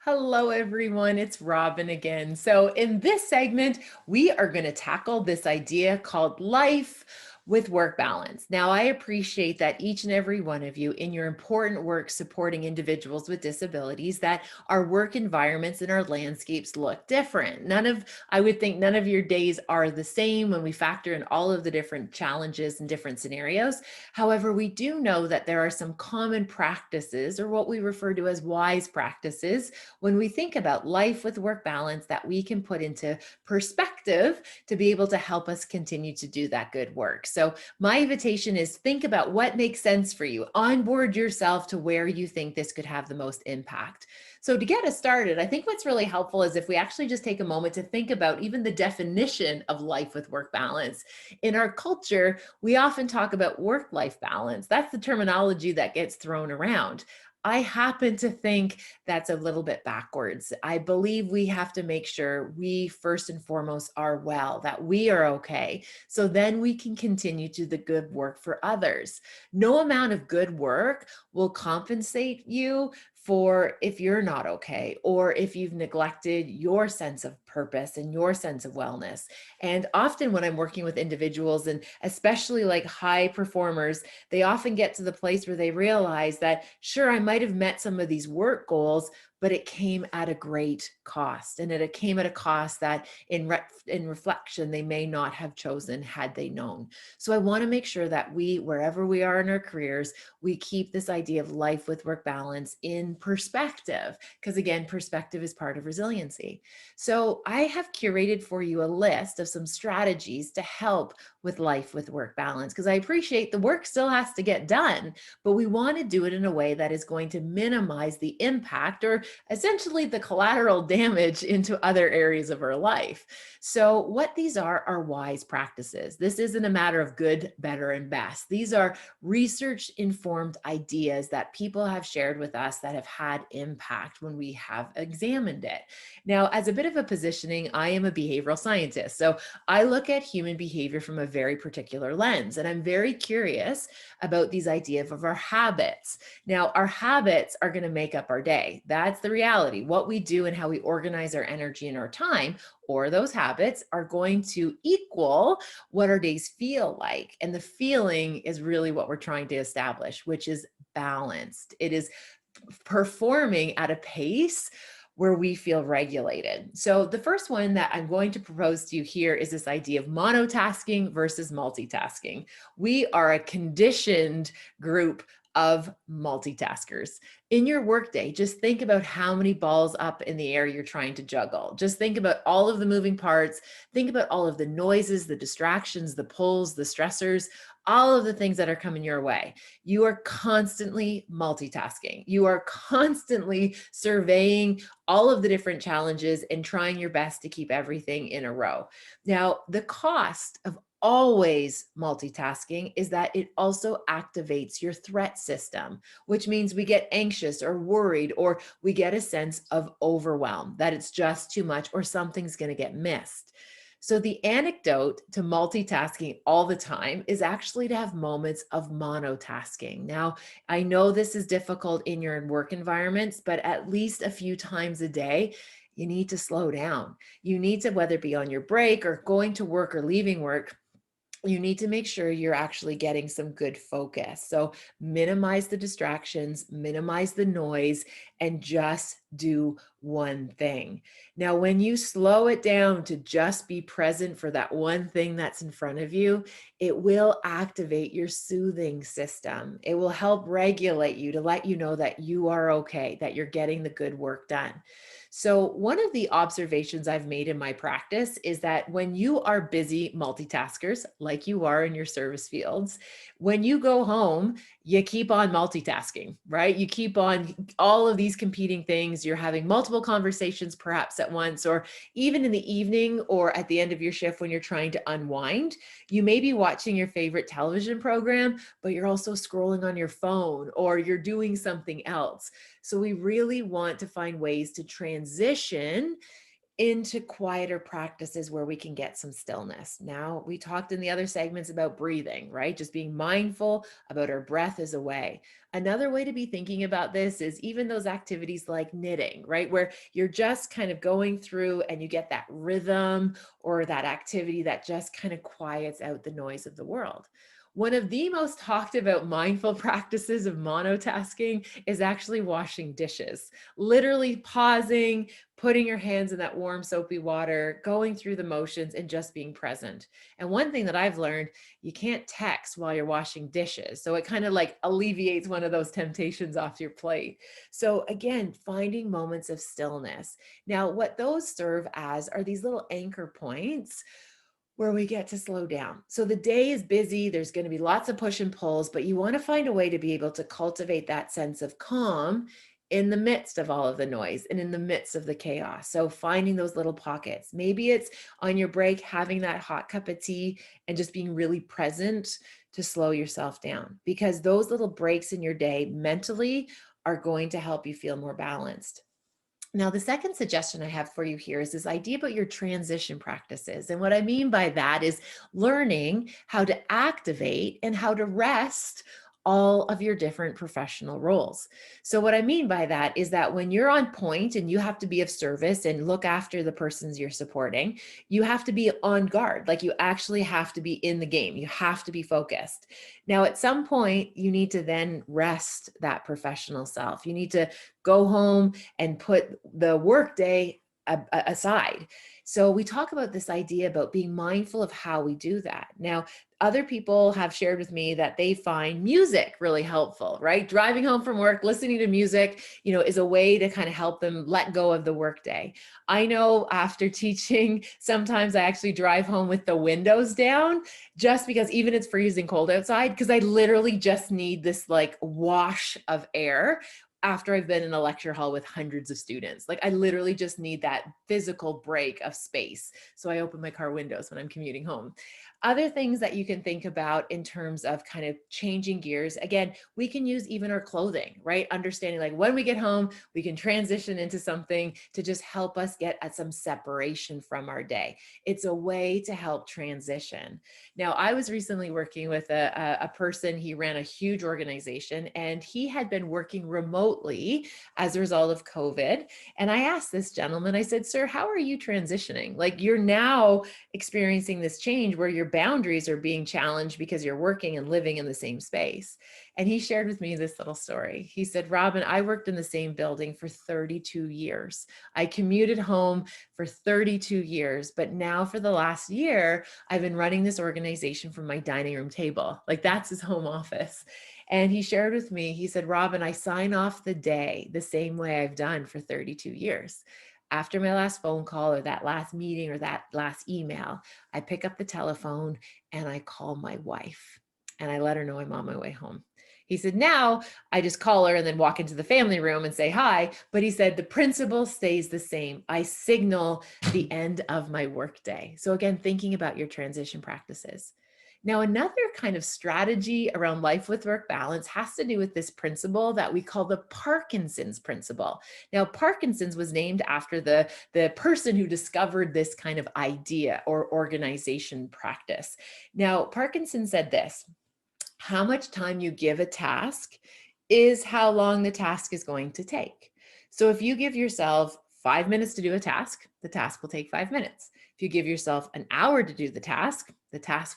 Hello, everyone. It's Robin again. So, in this segment, we are going to tackle this idea called life with work balance. Now, I appreciate that each and every one of you in your important work supporting individuals with disabilities, that our work environments and our landscapes look different. I would think none of your days are the same when we factor in all of the different challenges and different scenarios. However, we do know that there are some common practices, or what we refer to as wise practices, when we think about life with work balance that we can put into perspective to be able to help us continue to do that good work. So, my invitation is think about what makes sense for you, onboard yourself to where you think this could have the most impact. So, to get us started, I think what's really helpful is if we actually just take a moment to think about even the definition of life with work balance. In our culture, we often talk about work life balance. That's the terminology that gets thrown around. I happen to think that's a little bit backwards. I believe we have to make sure we first and foremost are well, that we are okay. So then we can continue to the good work for others. No amount of good work will compensate you for if you're not okay or if you've neglected your sense of purpose and your sense of wellness. And often when I'm working with individuals, and especially like high performers, they often get to the place where they realize that, sure, I might have met some of these work goals, but it came at a great cost. And it came at a cost that in reflection, they may not have chosen had they known. So I want to make sure that we, wherever we are in our careers, we keep this idea of life with work balance in perspective. Because again, perspective is part of resiliency. So I have curated for you a list of some strategies to help with life with work balance, because I appreciate the work still has to get done, but we want to do it in a way that is going to minimize the impact or essentially the collateral damage into other areas of our life. So, what these are wise practices. This isn't a matter of good, better, and best. These are research informed ideas that people have shared with us that have had impact when we have examined it. Now, as a bit of a positioning, I am a behavioral scientist. So, I look at human behavior from a very particular lens, and I'm very curious about these ideas of our habits. Now, our habits are going to make up our day. That's the reality. What we do and how we organize our energy and our time, or those habits, are going to equal what our days feel like. And the feeling is really what we're trying to establish, which is balanced. It is performing at a pace where we feel regulated. So the first one that I'm going to propose to you here is this idea of monotasking versus multitasking. We are a conditioned group of multitaskers. In your workday, just think about how many balls up in the air you're trying to juggle. Just think about all of the moving parts. Think about all of the noises, the distractions, the pulls, the stressors, all of the things that are coming your way. You are constantly multitasking. You are constantly surveying all of the different challenges and trying your best to keep everything in a row. Now, the cost of always multitasking is that it also activates your threat system, which means we get anxious or worried, or we get a sense of overwhelm, that it's just too much or something's going to get missed. So, the antidote to multitasking all the time is actually to have moments of monotasking. Now, I know this is difficult in your work environments, but at least a few times a day, you need to slow down. You need to, whether it be on your break or going to work or leaving work, you need to make sure you're actually getting some good focus. So minimize the distractions, minimize the noise, and just do one thing. Now, when you slow it down to just be present for that one thing that's in front of you, it will activate your soothing system. It will help regulate you to let you know that you are okay, that you're getting the good work done. So, one of the observations I've made in my practice is that when you are busy multitaskers, like you are in your service fields, when you go home, you keep on multitasking, right? You keep on all of these competing things. You're having multiple conversations perhaps at once, or even in the evening or at the end of your shift when you're trying to unwind. You may be watching your favorite television program, but you're also scrolling on your phone or you're doing something else. So we really want to find ways to transition into quieter practices where we can get some stillness. Now, we talked in the other segments about breathing, right? Just being mindful about our breath as a way. Another way to be thinking about this is even those activities like knitting, right? Where you're just kind of going through and you get that rhythm or that activity that just kind of quiets out the noise of the world. One of the most talked about mindful practices of monotasking is actually washing dishes. Literally pausing, putting your hands in that warm soapy water, going through the motions and just being present. And one thing that I've learned, you can't text while you're washing dishes. So it kind of like alleviates one of those temptations off your plate. So again, finding moments of stillness. Now, what those serve as are these little anchor points where we get to slow down. So the day is busy, there's going to be lots of push and pulls, but you want to find a way to be able to cultivate that sense of calm in the midst of all of the noise and in the midst of the chaos. So finding those little pockets. Maybe it's on your break, having that hot cup of tea and just being really present to slow yourself down, because those little breaks in your day mentally are going to help you feel more balanced. Now, the second suggestion I have for you here is this idea about your transition practices. And what I mean by that is learning how to activate and how to rest all of your different professional roles. So what I mean by that is that when you're on point and you have to be of service and look after the persons you're supporting, you have to be on guard. Like you actually have to be in the game. You have to be focused. Now, at some point, you need to then rest that professional self. You need to go home and put the workday aside. So we talk about this idea about being mindful of how we do that. Now, other people have shared with me that they find music really helpful, right? Driving home from work, listening to music, is a way to kind of help them let go of the workday. I know after teaching, sometimes I actually drive home with the windows down just because even it's freezing cold outside, because I literally just need this like wash of air after I've been in a lecture hall with hundreds of students. Like I literally just need that physical break of space. So I open my car windows when I'm commuting home. Other things that you can think about in terms of kind of changing gears, again, we can use even our clothing, right? Understanding like when we get home, we can transition into something to just help us get at some separation from our day. It's a way to help transition. Now, I was recently working with a person, he ran a huge organization and he had been working remotely as a result of COVID. And I asked this gentleman, I said, sir, how are you transitioning? Like you're now experiencing this change where your boundaries are being challenged because you're working and living in the same space. And he shared with me this little story. He said, Robyne, I worked in the same building for 32 years. I commuted home for 32 years, but now for the last year, I've been running this organization from my dining room table. Like that's his home office. And he shared with me, he said, Robyne, I sign off the day the same way I've done for 32 years. After my last phone call or that last meeting or that last email, I pick up the telephone and I call my wife and I let her know I'm on my way home. He said, now I just call her and then walk into the family room and say hi. But he said, the principle stays the same. I signal the end of my workday. So again, thinking about your transition practices. Now, another kind of strategy around life with work balance has to do with this principle that we call the Parkinson's principle. Now, Parkinson's was named after the person who discovered this kind of idea or organization practice. Now, Parkinson said this: how much time you give a task is how long the task is going to take. So if you give yourself 5 minutes to do a task, the task will take 5 minutes. If you give yourself an hour to do the task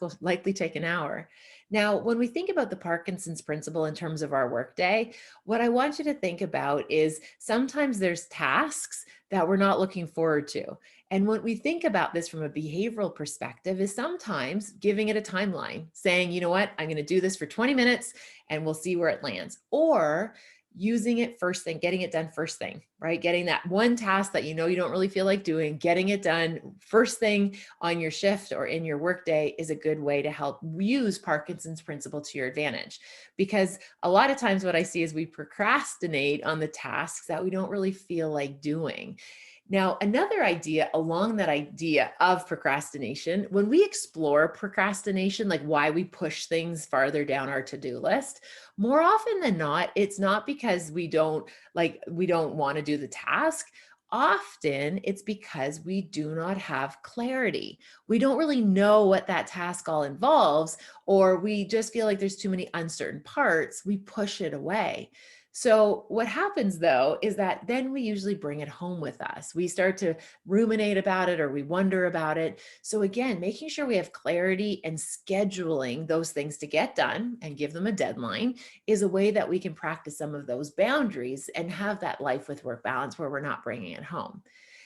will likely take an hour. Now, when we think about the Parkinson's principle in terms of our workday, what I want you to think about is sometimes there's tasks that we're not looking forward to. And when we think about this from a behavioral perspective is sometimes giving it a timeline, saying, you know what, I'm going to do this for 20 minutes and we'll see where it lands. Or using it first thing, getting it done first thing, right? Getting that one task that you know you don't really feel like doing, getting it done first thing on your shift or in your workday is a good way to help use Parkinson's principle to your advantage. Because a lot of times what I see is we procrastinate on the tasks that we don't really feel like doing. Now, another idea along that idea of procrastination, when we explore procrastination, like why we push things farther down our to-do list, more often than not, it's not because we don't want to do the task. often it's because we do not have clarity. We don't really know what that task all involves, or we just feel like there's too many uncertain parts. We push it away. So what happens though is that then we usually bring it home with us. We start to ruminate about it or we wonder about it. So again, making sure we have clarity and scheduling those things to get done and give them a deadline is a way that we can practice some of those boundaries and have that life with work balance where we're not bringing it home.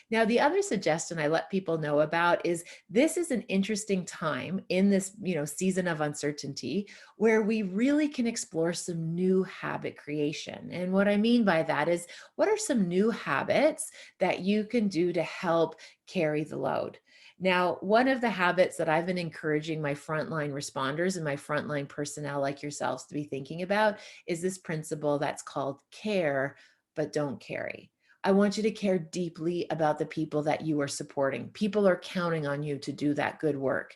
Now, the other suggestion I let people know about is this is an interesting time in this, season of uncertainty where we really can explore some new habit creation. And what I mean by that is, what are some new habits that you can do to help carry the load? Now, one of the habits that I've been encouraging my frontline responders and my frontline personnel like yourselves to be thinking about is this principle that's called care, but don't carry. I want you to care deeply about the people that you are supporting. People are counting on you to do that good work,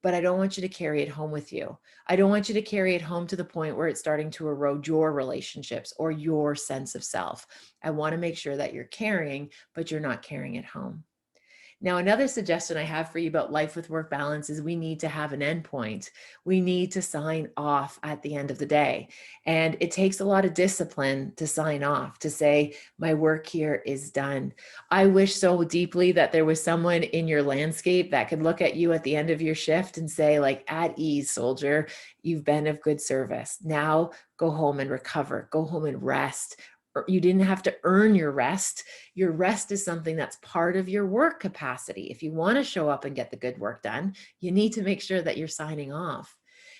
but I don't want you to carry it home with you. I don't want you to carry it home to the point where it's starting to erode your relationships or your sense of self. I want to make sure that you're caring, but you're not carrying it home. Now, another suggestion I have for you about life with work balance is we need to have an endpoint. We need to sign off at the end of the day. And it takes a lot of discipline to sign off, to say, my work here is done. I wish so deeply that there was someone in your landscape that could look at you at the end of your shift and say, like, at ease, soldier, you've been of good service. Now go home and recover, go home and rest. You didn't have to earn your rest. Your rest is something that's part of your work capacity. If you want to show up and get the good work done, you need to make sure that you're signing off.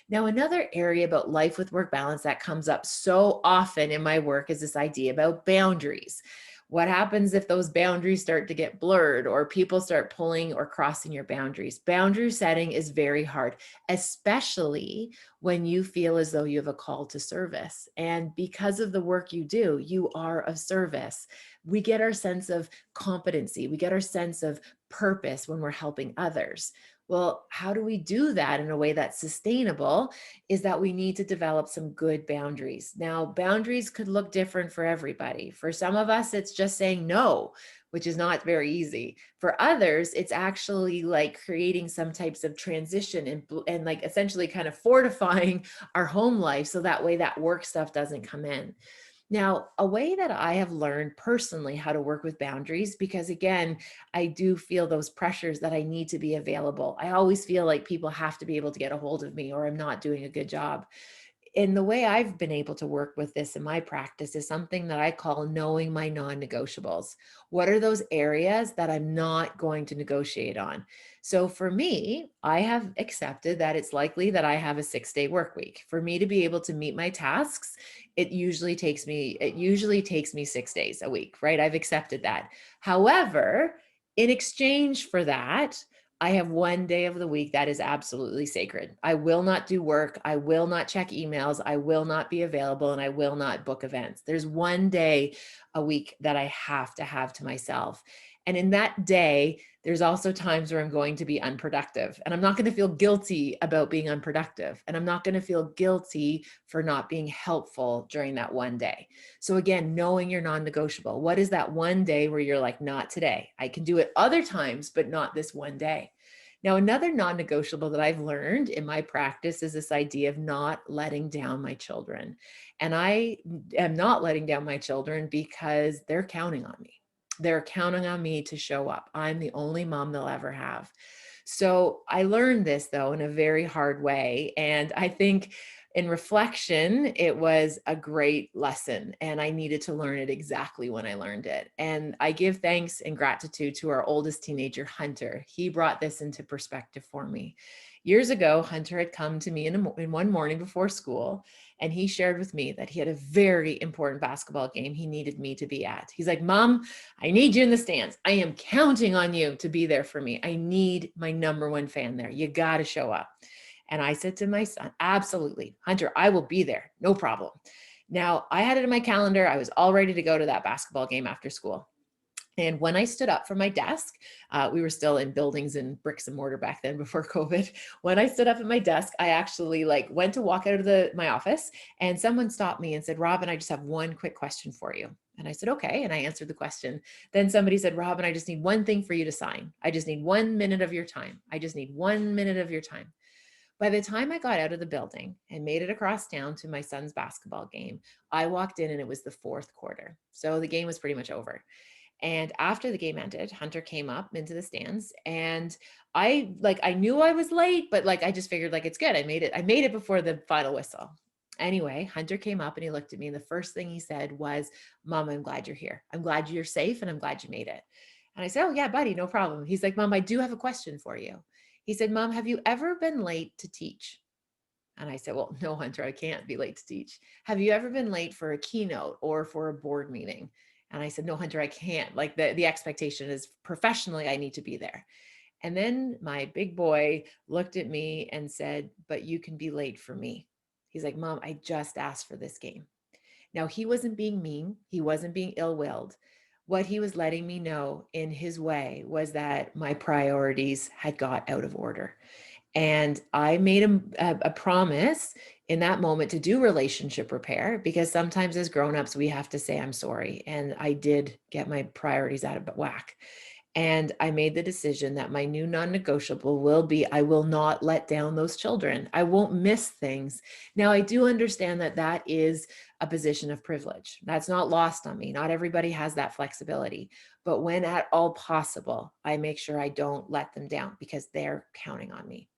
Now, another area about life with work balance that comes up so often in my work is this idea about boundaries. What happens if those boundaries start to get blurred or people start pulling or crossing your boundaries? Boundary setting is very hard, especially when you feel as though you have a call to service. And because of the work you do, you are of service. We get our sense of competency, we get our sense of purpose when we're helping others. Well, how do we do that in a way that's sustainable? Is that we need to develop some good boundaries. Now, boundaries could look different for everybody. For some of us, it's just saying no, which is not very easy. For others, it's actually like creating some types of transition and like essentially kind of fortifying our home life so that way that work stuff doesn't come in. Now, a way that I have learned personally how to work with boundaries, because again, I do feel those pressures that I need to be available. I always feel like people have to be able to get a hold of me or I'm not doing a good job. And the way I've been able to work with this in my practice is something that I call knowing my non-negotiables. What are those areas that I'm not going to negotiate on? So for me, I have accepted that it's likely that I have a 6-day work week. For me to be able to meet my tasks, it usually takes me 6 days a week, right? I've accepted that. However, in exchange for that, I have one day of the week that is absolutely sacred. I will not do work. I will not check emails. I will not be available and I will not book events. There's one day a week that I have to have to myself. And in that day, there's also times where I'm going to be unproductive and I'm not going to feel guilty about being unproductive. And I'm not going to feel guilty for not being helpful during that one day. So again, knowing your non-negotiable. What is that one day where you're like, not today? I can do it other times, but not this one day. Now, another non-negotiable that I've learned in my practice is this idea of not letting down my children. And I am not letting down my children because they're counting on me. They're counting on me to show up. I'm the only mom they'll ever have. So I learned this though in a very hard way. And I think in reflection, it was a great lesson and I needed to learn it exactly when I learned it. And I give thanks and gratitude to our oldest teenager, Hunter. He brought this into perspective for me. Years ago, Hunter had come to me in one morning before school and he shared with me that he had a very important basketball game he needed me to be at. He's like, Mom, I need you in the stands. I am counting on you to be there for me. I need my number one fan there. You got to show up. And I said to my son, absolutely, Hunter, I will be there. No problem. Now I had it in my calendar. I was all ready to go to that basketball game after school. And when I stood up from my desk, we were still in buildings and bricks and mortar back then before COVID. When I stood up at my desk, I actually went to walk out of my office and someone stopped me and said, Robyne, I just have one quick question for you. And I said, okay. And I answered the question. Then somebody said, Robyne, I just need one thing for you to sign. I just need 1 minute of your time. I just need 1 minute of your time. By the time I got out of the building and made it across town to my son's basketball game, I walked in and it was the fourth quarter. So the game was pretty much over. And after the game ended, Hunter came up into the stands and I knew I was late, but I just figured it's good. I made it before the final whistle. Anyway, Hunter came up and he looked at me and the first thing he said was, Mom, I'm glad you're here. I'm glad you're safe and I'm glad you made it. And I said, oh yeah, buddy, no problem. He's like, Mom, I do have a question for you. He said, Mom, have you ever been late to teach? And I said, well, no, Hunter, I can't be late to teach. Have you ever been late for a keynote or for a board meeting? And I said, no, Hunter, I can't. The expectation is professionally, I need to be there. And then my big boy looked at me and said, but you can be late for me. He's like, Mom, I just asked for this game. Now, he wasn't being mean. He wasn't being ill-willed. What he was letting me know in his way was that my priorities had got out of order. And I made a promise in that moment to do relationship repair, because sometimes as grownups, we have to say, I'm sorry. And I did get my priorities out of whack. And I made the decision that my new non-negotiable will be, I will not let down those children. I won't miss things. Now, I do understand that that is a position of privilege. That's not lost on me. Not everybody has that flexibility. But when at all possible, I make sure I don't let them down because they're counting on me.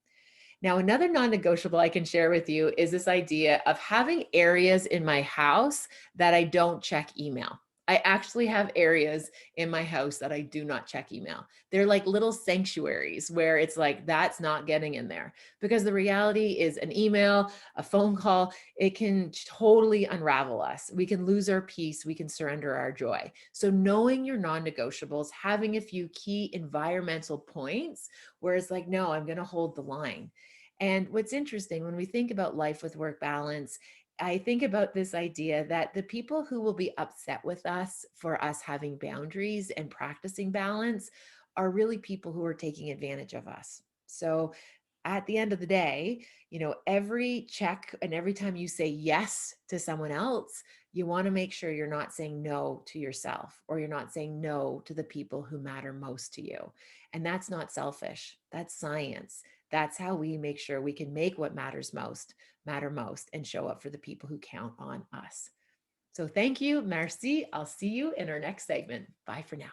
Now, another non-negotiable I can share with you is this idea of having areas in my house that I don't check email. I actually have areas in my house that I do not check email. They're like little sanctuaries where it's like, that's not getting in there, because the reality is an email, a phone call, it can totally unravel us. We can lose our peace. We can surrender our joy. So knowing your non-negotiables, having a few key environmental points where it's like, no, I'm going to hold the line. And what's interesting when we think about life with work balance, I think about this idea that the people who will be upset with us for us having boundaries and practicing balance are really people who are taking advantage of us. So at the end of the day, every check and every time you say yes to someone else, you want to make sure you're not saying no to yourself, or you're not saying no to the people who matter most to you. And that's not selfish. That's science. That's how we make sure we can make what matters most matter most and show up for the people who count on us. So thank you. Merci. I'll see you in our next segment. Bye for now.